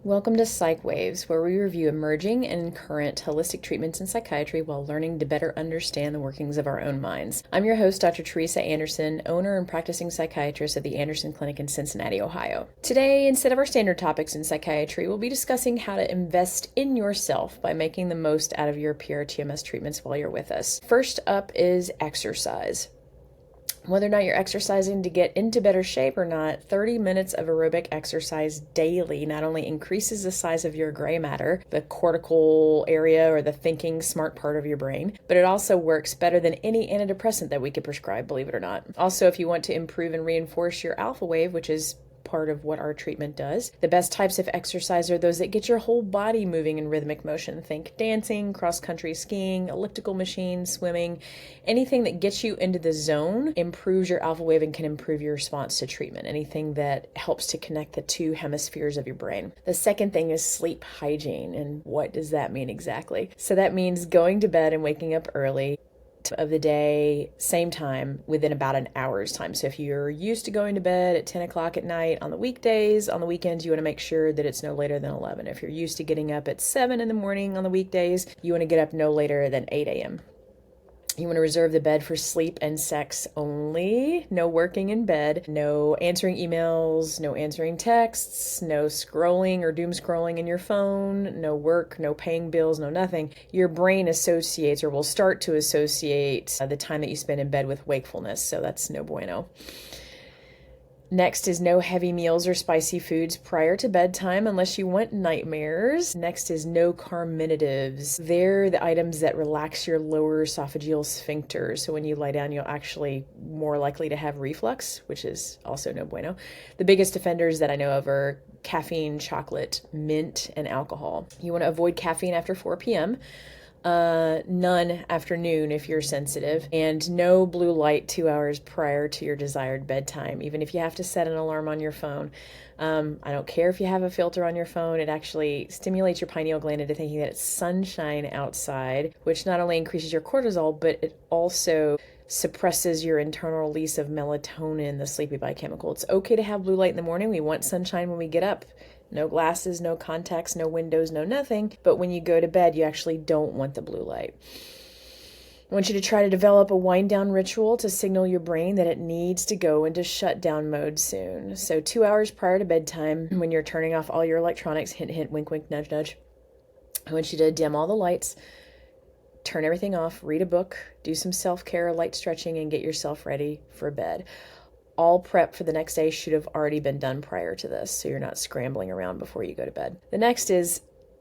Welcome to Psych Waves, where we review emerging and current holistic treatments in psychiatry while learning to better understand the workings of our own minds. I'm your host, Dr. Teresa Anderson, owner and practicing psychiatrist at the Anderson Clinic in Cincinnati, Ohio. Today, instead of our standard topics in psychiatry, we'll be discussing how to invest in yourself by making the most out of your Pr-TMS treatments while you're with us. First up is exercise. Whether or not you're exercising to get into better shape or not, 30 minutes of aerobic exercise daily not only increases the size of your gray matter, the cortical area or the thinking smart part of your brain, but it also works better than any antidepressant that we could prescribe, believe it or not. Also, if you want to improve and reinforce your alpha wave, which is part of what our treatment does. The best types of exercise are those that get your whole body moving in rhythmic motion. Think dancing, cross-country skiing, elliptical machines, swimming. Anything that gets you into the zone improves your alpha wave and can improve your response to treatment. Anything that helps to connect the two hemispheres of your brain. The second thing is sleep hygiene. And what does that mean exactly? So that means going to bed and waking up early of the day, same time, within about an hour's time. So if you're used to going to bed at 10 o'clock at night on the weekdays, on the weekends, you want to make sure that it's no later than 11. If you're used to getting up at 7 in the morning on the weekdays, you want to get up no later than 8 a.m. You want to reserve the bed for sleep and sex only. No working in bed, no answering emails, no answering texts, no scrolling or doom scrolling in your phone, no work, no paying bills, no nothing. Your brain associates or will start to associate the time that you spend in bed with wakefulness, so that's no bueno. Next is no heavy meals or spicy foods prior to bedtime unless you want nightmares. Next is no carminatives. They're the items that relax your lower esophageal sphincter. So when you lie down, you'll actually more likely to have reflux, which is also no bueno. The biggest offenders that I know of are caffeine, chocolate, mint, and alcohol. You want to avoid caffeine after 4 p.m. None afternoon if you're sensitive, and no blue light 2 hours prior to your desired bedtime, even if you have to set an alarm on your phone. I don't care if you have a filter on your phone. It actually stimulates your pineal gland into thinking that it's sunshine outside, which not only increases your cortisol, but it also suppresses your internal release of melatonin, the sleepy biochemical. It's okay to have blue light in the morning. We want sunshine when we get up. No glasses, no contacts, no windows, no nothing. But when you go to bed, you actually don't want the blue light. I want you to try to develop a wind down ritual to signal your brain that it needs to go into shutdown mode soon. So 2 hours prior to bedtime, when you're turning off all your electronics, hint, hint, wink, wink, nudge, nudge, I want you to dim all the lights, turn everything off, read a book, do some self-care, light stretching, and get yourself ready for bed. All prep for the next day should have already been done prior to this, so you're not scrambling around before you go to bed. The next is,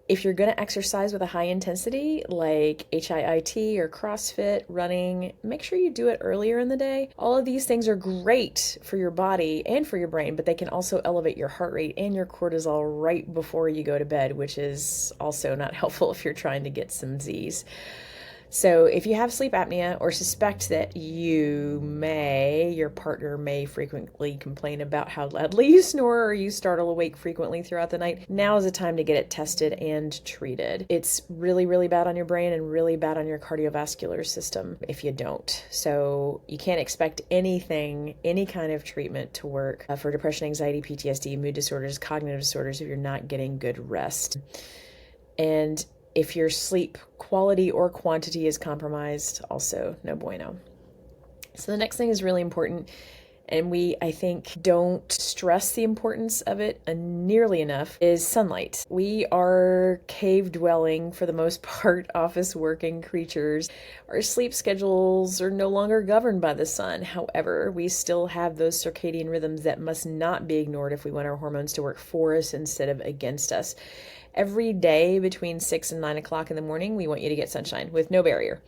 if you're going to exercise with a high intensity, like HIIT or CrossFit, running, make sure you do it earlier in the day. All of these things are great for your body and for your brain, but they can also elevate your heart rate and your cortisol right before you go to bed, which is also not helpful if you're trying to get some Z's. So if you have sleep apnea or suspect that your partner may frequently complain about how loudly you snore or you startle awake frequently throughout the night, now is the time to get it tested and treated. It's really, really bad on your brain and really bad on your cardiovascular system if you don't. So you can't expect any kind of treatment to work for depression, anxiety, PTSD, mood disorders, cognitive disorders if you're not getting good rest. And if your sleep quality or quantity is compromised, also no bueno. So the next thing is really important, and I think, don't stress the importance of it nearly enough, is sunlight. We are cave-dwelling, for the most part, office-working creatures. Our sleep schedules are no longer governed by the sun. However, we still have those circadian rhythms that must not be ignored if we want our hormones to work for us instead of against us. Every day between 6 and 9 o'clock in the morning, we want you to get sunshine with no barrier.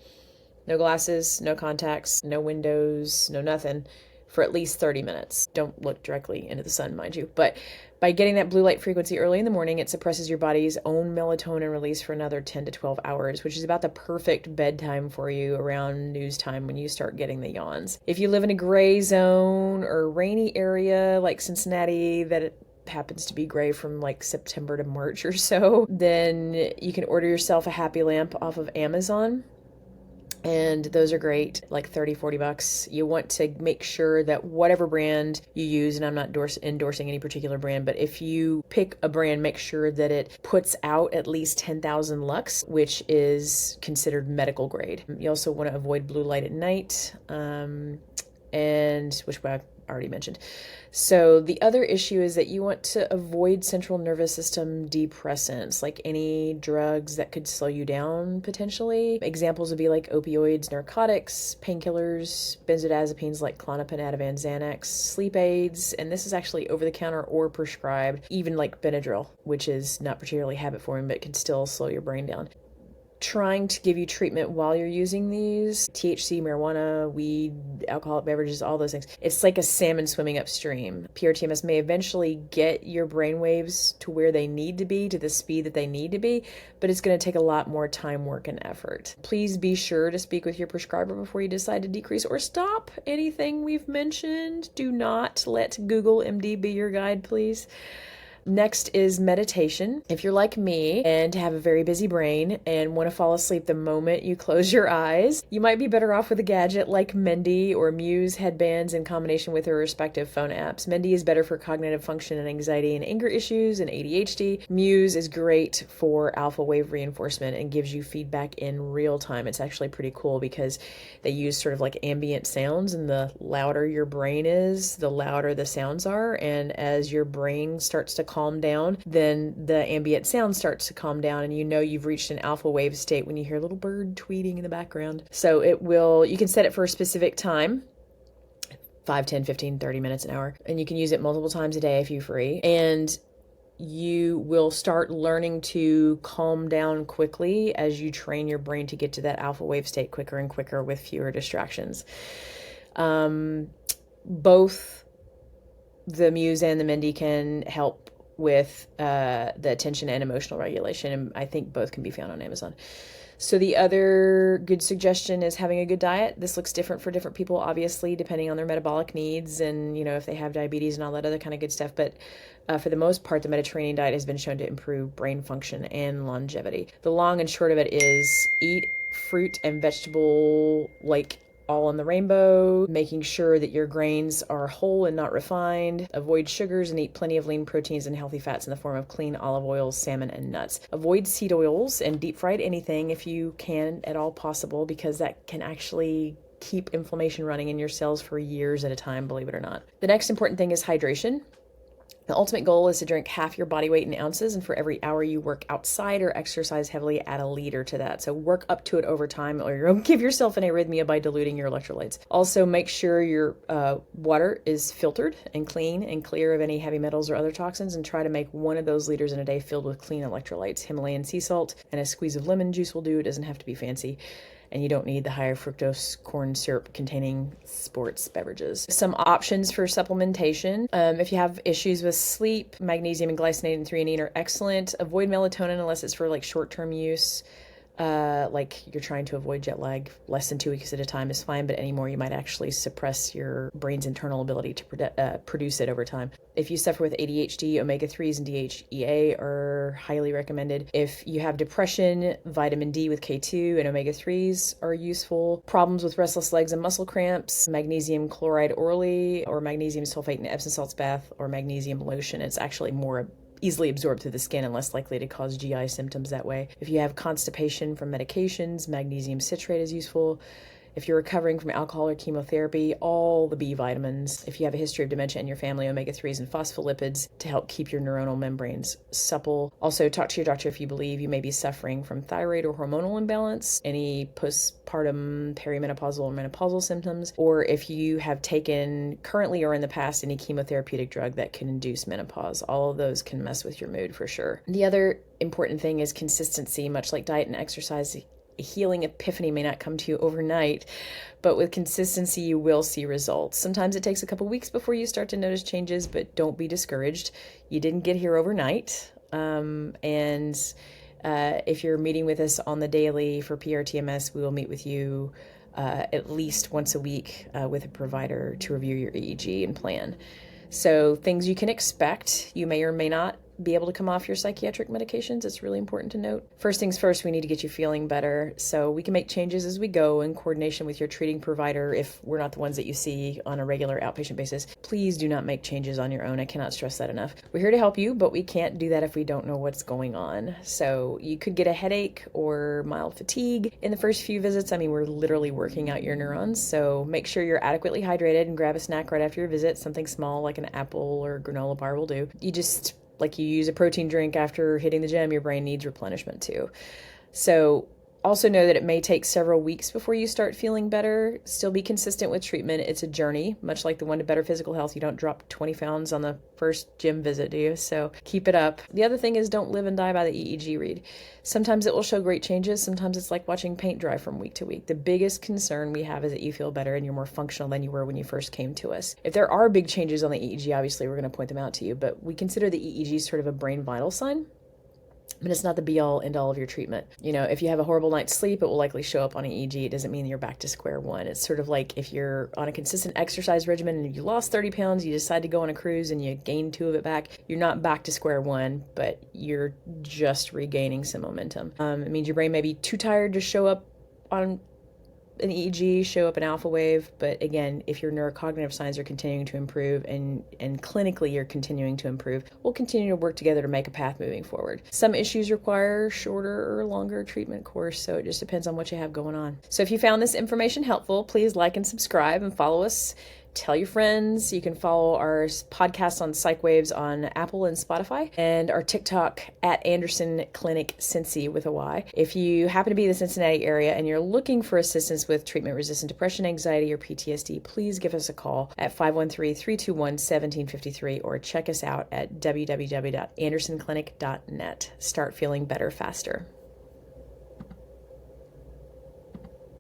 No glasses, no contacts, no windows, no nothing, for at least 30 minutes. Don't look directly into the sun, mind you. But by getting that blue light frequency early in the morning, it suppresses your body's own melatonin release for another 10 to 12 hours, which is about the perfect bedtime for you around news time when you start getting the yawns. If you live in a gray zone or rainy area like Cincinnati, that happens to be gray from like September to March or so, then you can order yourself a happy lamp off of Amazon. And those are great, like 30-40 bucks. You want to make sure that whatever brand you use, and I'm not endorsing any particular brand, but if you pick a brand, make sure that it puts out at least 10,000 lux, which is considered medical grade. You also want to avoid blue light at night, and which I already mentioned. So the other issue is that you want to avoid central nervous system depressants, like any drugs that could slow you down potentially. Examples would be like opioids, narcotics, painkillers, benzodiazepines like Klonopin, Ativan, Xanax, sleep aids, and this is actually over the counter or prescribed, even like Benadryl, which is not particularly habit forming but can still slow your brain down. Trying to give you treatment while you're using these, THC, marijuana, weed, alcoholic beverages, all those things. It's like a salmon swimming upstream. Pr-TMS may eventually get your brain waves to where they need to be, to the speed that they need to be, but it's going to take a lot more time, work, and effort. Please be sure to speak with your prescriber before you decide to decrease or stop anything we've mentioned. Do not let Google MD be your guide, please. Next is meditation. If you're like me and have a very busy brain and want to fall asleep the moment you close your eyes, you might be better off with a gadget like Mendi or Muse headbands in combination with their respective phone apps. Mendi is better for cognitive function and anxiety and anger issues and ADHD. Muse is great for alpha wave reinforcement and gives you feedback in real time. It's actually pretty cool because they use sort of like ambient sounds, and the louder your brain is, the louder the sounds are. And as your brain starts to calm down, then the ambient sound starts to calm down, and you know you've reached an alpha wave state when you hear a little bird tweeting in the background. So you can set it for a specific time, 5, 10, 15, 30 minutes, an hour, and you can use it multiple times a day if you're free. And you will start learning to calm down quickly as you train your brain to get to that alpha wave state quicker and quicker with fewer distractions. Both the Muse and the Mendi can help with the attention and emotional regulation, and I think both can be found on Amazon. So the other good suggestion is having a good diet. This looks different for different people, obviously, depending on their metabolic needs and, if they have diabetes and all that other kind of good stuff. But for the most part, the Mediterranean diet has been shown to improve brain function and longevity. The long and short of it is eat fruit and vegetable, like all on the rainbow, making sure that your grains are whole and not refined. Avoid sugars and eat plenty of lean proteins and healthy fats in the form of clean olive oils, salmon, and nuts. Avoid seed oils and deep fried anything if you can at all possible, because that can actually keep inflammation running in your cells for years at a time, believe it or not. The next important thing is hydration. The ultimate goal is to drink half your body weight in ounces, and for every hour you work outside or exercise heavily, add a liter to that. So work up to it over time, or you're going to give yourself an arrhythmia by diluting your electrolytes. Also, make sure your water is filtered and clean and clear of any heavy metals or other toxins, and try to make 1 of those liters in a day filled with clean electrolytes. Himalayan sea salt and a squeeze of lemon juice will do. It doesn't have to be fancy. And you don't need the higher fructose corn syrup containing sports beverages. Some options for supplementation. If you have issues with sleep, magnesium and glycinate and threonine are excellent. Avoid melatonin unless it's for like short-term use. Like you're trying to avoid jet lag. Less than 2 weeks at a time is fine, but any more you might actually suppress your brain's internal ability to produce it over time. If you suffer with ADHD, omega-3s and DHEA are highly recommended. If you have depression, vitamin D with K2 and omega-3s are useful. Problems with restless legs and muscle cramps, magnesium chloride orally, or magnesium sulfate in Epsom salts bath, or magnesium lotion. It's actually more easily absorbed through the skin and less likely to cause GI symptoms that way. If you have constipation from medications, magnesium citrate is useful. If you're recovering from alcohol or chemotherapy, all the B vitamins. If you have a history of dementia in your family, omega-3s and phospholipids to help keep your neuronal membranes supple. Also, talk to your doctor if you believe you may be suffering from thyroid or hormonal imbalance, any postpartum, perimenopausal, or menopausal symptoms, or if you have taken currently or in the past any chemotherapeutic drug that can induce menopause. All of those can mess with your mood for sure. The other important thing is consistency. Much like diet and exercise, a healing epiphany may not come to you overnight, but with consistency, you will see results. Sometimes it takes a couple weeks before you start to notice changes, but don't be discouraged. You didn't get here overnight. If you're meeting with us on the daily for Pr-TMS, we will meet with you at least once a week with a provider to review your EEG and plan. So things you can expect, you may or may not be able to come off your psychiatric medications. It's really important to note. First things first, we need to get you feeling better. So we can make changes as we go in coordination with your treating provider if we're not the ones that you see on a regular outpatient basis. Please do not make changes on your own. I cannot stress that enough. We're here to help you, but we can't do that if we don't know what's going on. So you could get a headache or mild fatigue in the first few visits. I mean, we're literally working out your neurons. So make sure you're adequately hydrated and grab a snack right after your visit. Something small like an apple or granola bar will do. Like you use a protein drink after hitting the gym, your brain needs replenishment too. So also know that it may take several weeks before you start feeling better. Still be consistent with treatment. It's a journey, much like the one to better physical health. You don't drop 20 pounds on the first gym visit, do you? So keep it up. The other thing is don't live and die by the EEG read. Sometimes it will show great changes. Sometimes it's like watching paint dry from week to week. The biggest concern we have is that you feel better and you're more functional than you were when you first came to us. If there are big changes on the EEG, obviously we're going to point them out to you, but we consider the EEG sort of a brain vital sign. But it's not the be-all, end-all of your treatment. You know, if you have a horrible night's sleep, it will likely show up on an EEG. It doesn't mean you're back to square one. It's sort of like if you're on a consistent exercise regimen and you lost 30 pounds, you decide to go on a cruise and you gain 2 of it back, you're not back to square one, but you're just regaining some momentum. It means your brain may be too tired to show up on an EEG, show up an alpha wave, but again, if your neurocognitive signs are continuing to improve and clinically you're continuing to improve, we'll continue to work together to make a path moving forward. Some issues require shorter or longer treatment course, so it just depends on what you have going on. So if you found this information helpful, please like and subscribe and follow us. Tell your friends. You can follow our podcast on Psych Waves on Apple and Spotify, and our TikTok at Anderson Clinic Cincy with a Y. If you happen to be in the Cincinnati area and you're looking for assistance with treatment-resistant depression, anxiety, or PTSD, please give us a call at 513-321-1753 or check us out at www.andersonclinic.net. Start feeling better faster.